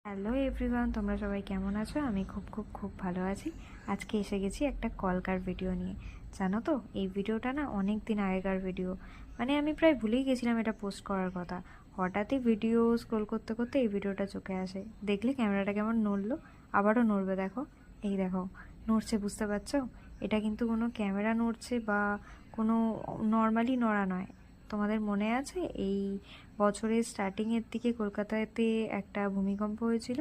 Hello everyone, তোমরা সবাই কেমন আছো? আমি খুব খুব খুব ভালো আছি। আজকে এসে গেছি একটা কলকার ভিডিও নিয়ে। জানো তো, এই ভিডিওটা না অনেক দিন আগেকার ভিডিও। মানে আমি প্রায় ভুলেই গেছিলাম এটা পোস্ট করার কথা। হঠাৎই ভিডিও স্ক্রোল করতে করতে এই ভিডিওটা চোখে আসে। দেখলে ক্যামেরাটা কেমন নড়লো, আবারও নড়বে। দেখো, এই দেখো, নড়ছে, বুঝতে পারছো? এটা কিন্তু কোনো ক্যামেরা নড়ছে বা কোনো নর্মালি নড়া নয়। তোমাদের মনে আছে এই বছরের স্টার্টিংয়ের দিকে কলকাতাতে একটা ভূমিকম্প হয়েছিল?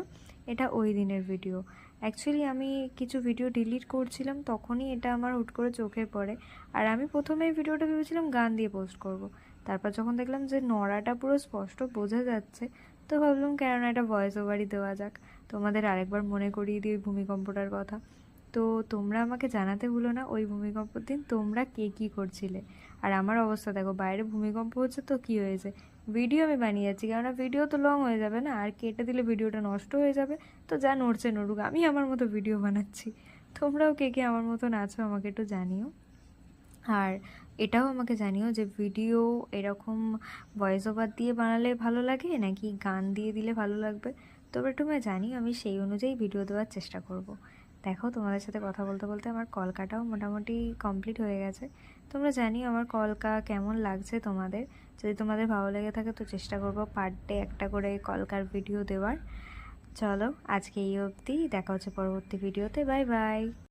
এটা ওই দিনের ভিডিও। অ্যাকচুয়ালি আমি কিছু ভিডিও ডিলিট করছিলাম, তখনই এটা আমার হুট করে চোখে পড়ে। আর আমি প্রথমে এই ভিডিওটা ভেবেছিলাম গান দিয়ে পোস্ট করব। তারপর যখন দেখলাম যে নড়াটা পুরো স্পষ্ট বোঝা যাচ্ছে, তো ভাবলাম কেননা এটা ভয়েস ওভারই দেওয়া যাক, তোমাদের আরেকবার মনে করিয়ে দিই ওই ভূমিকম্পটার কথা। তো তোমরা আমাকে জানাতে ভুলো না ওই ভূমিকম্পের দিন তোমরা কে কী করছিলে। আর আমার অবস্থা দেখো, বাইরে ভূমিকম্প হচ্ছে তো কী হয়েছে, ভিডিও আমি বানিয়ে যাচ্ছি, কেননা ভিডিও তো লং হয়ে যাবে না, আর কেটে দিলে ভিডিওটা নষ্ট হয়ে যাবে। তো যা নড়ছে নড়ুক, আমি আমার মতো ভিডিও বানাচ্ছি। তোমরাও কে কে আমার মতন আছো আমাকে একটু জানিও। আর এটাও আমাকে জানিও যে ভিডিও এরকম ভয়েস ওভার দিয়ে বানালে ভালো লাগে নাকি গান দিয়ে দিলে ভালো লাগবে। তবে একটু আমি জানি, আমি সেই অনুযায়ী ভিডিও দেওয়ার চেষ্টা করব। দেখো, তোমাদের সাথে কথা বলতে বলতে আমার কলকাটাও মোটামুটি কমপ্লিট হয়ে গেছে। তোমরা জানি আমার কলকা কেমন লাগছে তোমাদের। যদি তোমাদের ভালো লেগে থাকে তো চেষ্টা করবো পার ডে একটা করে কলকার ভিডিও দেওয়ার। চলো আজকে এই অবধি, দেখা হচ্ছে পরবর্তী ভিডিওতে। Bye bye.